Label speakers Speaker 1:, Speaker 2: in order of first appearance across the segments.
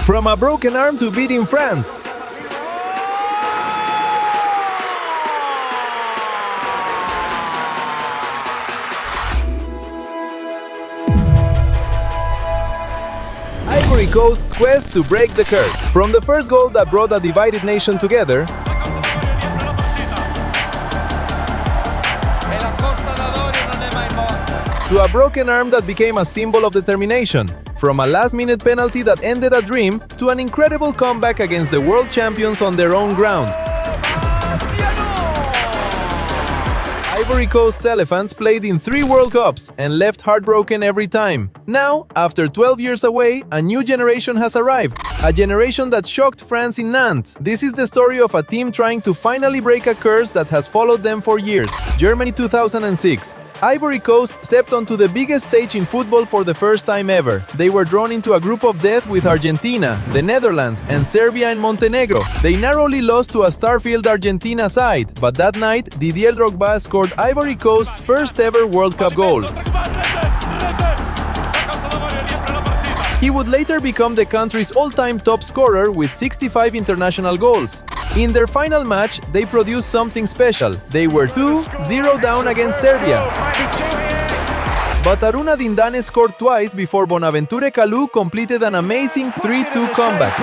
Speaker 1: From a broken arm to beating France. Ivory Coast's quest to break the curse. From the first goal that brought a divided nation together, to a broken arm that became a symbol of determination. From a last-minute penalty that ended a dream to an incredible comeback against the world champions on their own ground. Ivory Coast's Elephants played in 3 World Cups and left heartbroken every time. Now, after 12 years away, a new generation has arrived. A generation that shocked France in Nantes. This is the story of a team trying to finally break a curse that has followed them for years. Germany 2006. Ivory Coast stepped onto the biggest stage in football for the first time ever. They were drawn into a group of death with Argentina, the Netherlands, and Serbia and Montenegro. They narrowly lost to a star-filled Argentina side, but that night, Didier Drogba scored Ivory Coast's first ever World Cup goal. He would later become the country's all-time top scorer with 65 international goals. In their final match, they produced something special. They were 2-0 down against Serbia. But Aruna Dindane scored twice before Bonaventure Kalou completed an amazing 3-2 comeback.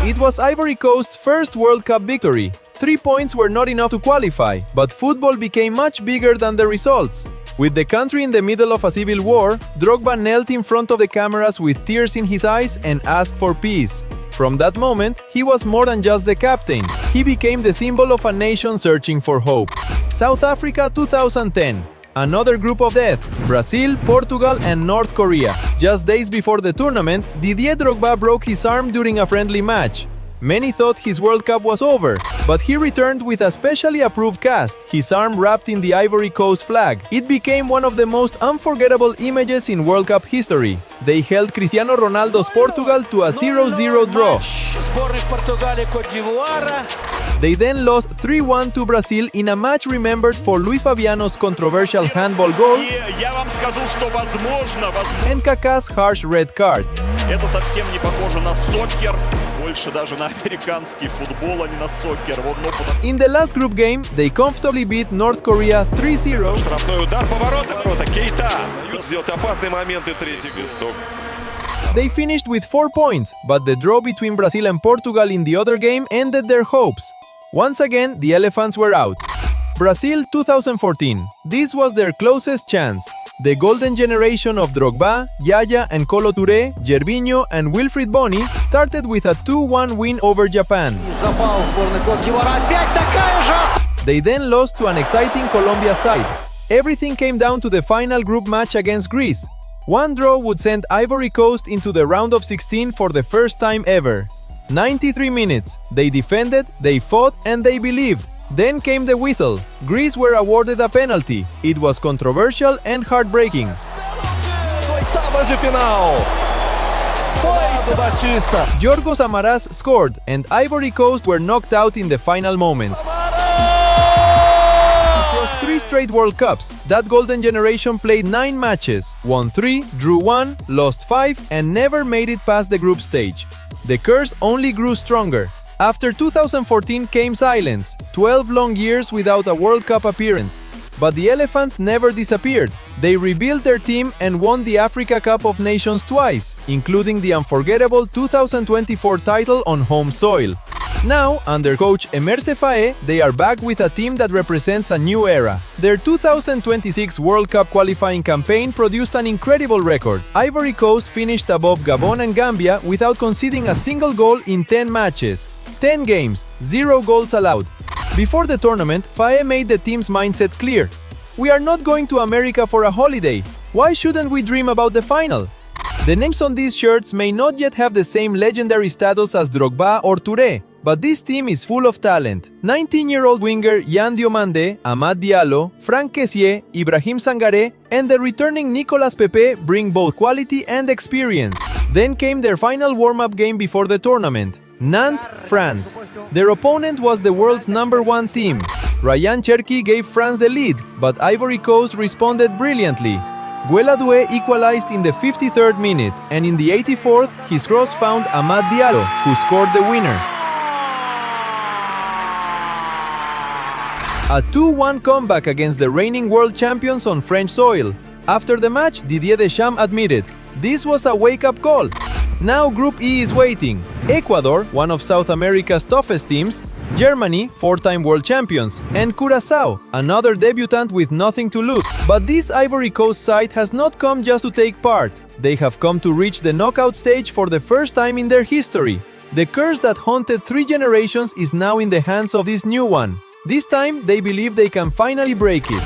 Speaker 1: It was Ivory Coast's first World Cup victory. 3 points were not enough to qualify, but football became much bigger than the results. With the country in the middle of a civil war, Drogba knelt in front of the cameras with tears in his eyes and asked for peace. From that moment, he was more than just the captain. He became the symbol of a nation searching for hope. South Africa 2010. Another group of death. Brazil, Portugal, and North Korea. Just days before the tournament, Didier Drogba broke his arm during a friendly match. Many thought his World Cup was over, but he returned with a specially approved cast, his arm wrapped in the Ivory Coast flag. It became one of the most unforgettable images in World Cup history. They held Cristiano Ronaldo's Portugal to a 0-0 draw. They then lost 3-1 to Brazil in a match remembered for Luis Fabiano's controversial handball goal and Kaká's harsh red card. In the last group game, they comfortably beat North Korea 3-0. They finished with 4 points, but the draw between Brazil and Portugal in the other game ended their hopes. Once again, the Elephants were out. Brazil 2014. This was their closest chance. The golden generation of Drogba, Yaya and Kolo Touré, Gervinho and Wilfried Bony started with a 2-1 win over Japan. They then lost to an exciting Colombia side. Everything came down to the final group match against Greece. One draw would send Ivory Coast into the round of 16 for the first time ever. 93 minutes. They defended, they fought, and they believed. Then came the whistle. Greece were awarded a penalty. It was controversial and heartbreaking. Yorgos Amaras scored, and Ivory Coast were knocked out in the final moments. Across 3 straight World Cups, that golden generation played 9 matches, won 3, drew 1, lost 5, and never made it past the group stage. The curse only grew stronger. After 2014 came silence, 12 long years without a World Cup appearance. But the Elephants never disappeared. They rebuilt their team and won the Africa Cup of Nations twice, including the unforgettable 2024 title on home soil. Now, under coach Emerse Faé, they are back with a team that represents a new era. Their 2026 World Cup qualifying campaign produced an incredible record. Ivory Coast finished above Gabon and Gambia without conceding a single goal in 10 matches. 10 games, 0 goals allowed. Before the tournament, Faé made the team's mindset clear. We are not going to America for a holiday. Why shouldn't we dream about the final? The names on these shirts may not yet have the same legendary status as Drogba or Touré, but this team is full of talent. 19-year-old winger Yan Diomande, Amad Diallo, Franck Kessié, Ibrahim Sangaré, and the returning Nicolas Pepe bring both quality and experience. Then came their final warm-up game before the tournament. Nantes, France. Their opponent was the world's #1 team. Ryan Cherki gave France the lead, but Ivory Coast responded brilliantly. Gueladue equalized in the 53rd minute, and in the 84th, his cross found Amad Diallo, who scored the winner. A 2-1 comeback against the reigning world champions on French soil. After the match, Didier Deschamps admitted, "This was a wake-up call." Now Group E is waiting. Ecuador, one of South America's toughest teams, Germany, four-time world champions, and Curaçao, another debutant with nothing to lose. But this Ivory Coast side has not come just to take part. They have come to reach the knockout stage for the first time in their history. The curse that haunted 3 generations is now in the hands of this new one. This time, they believe they can finally break it.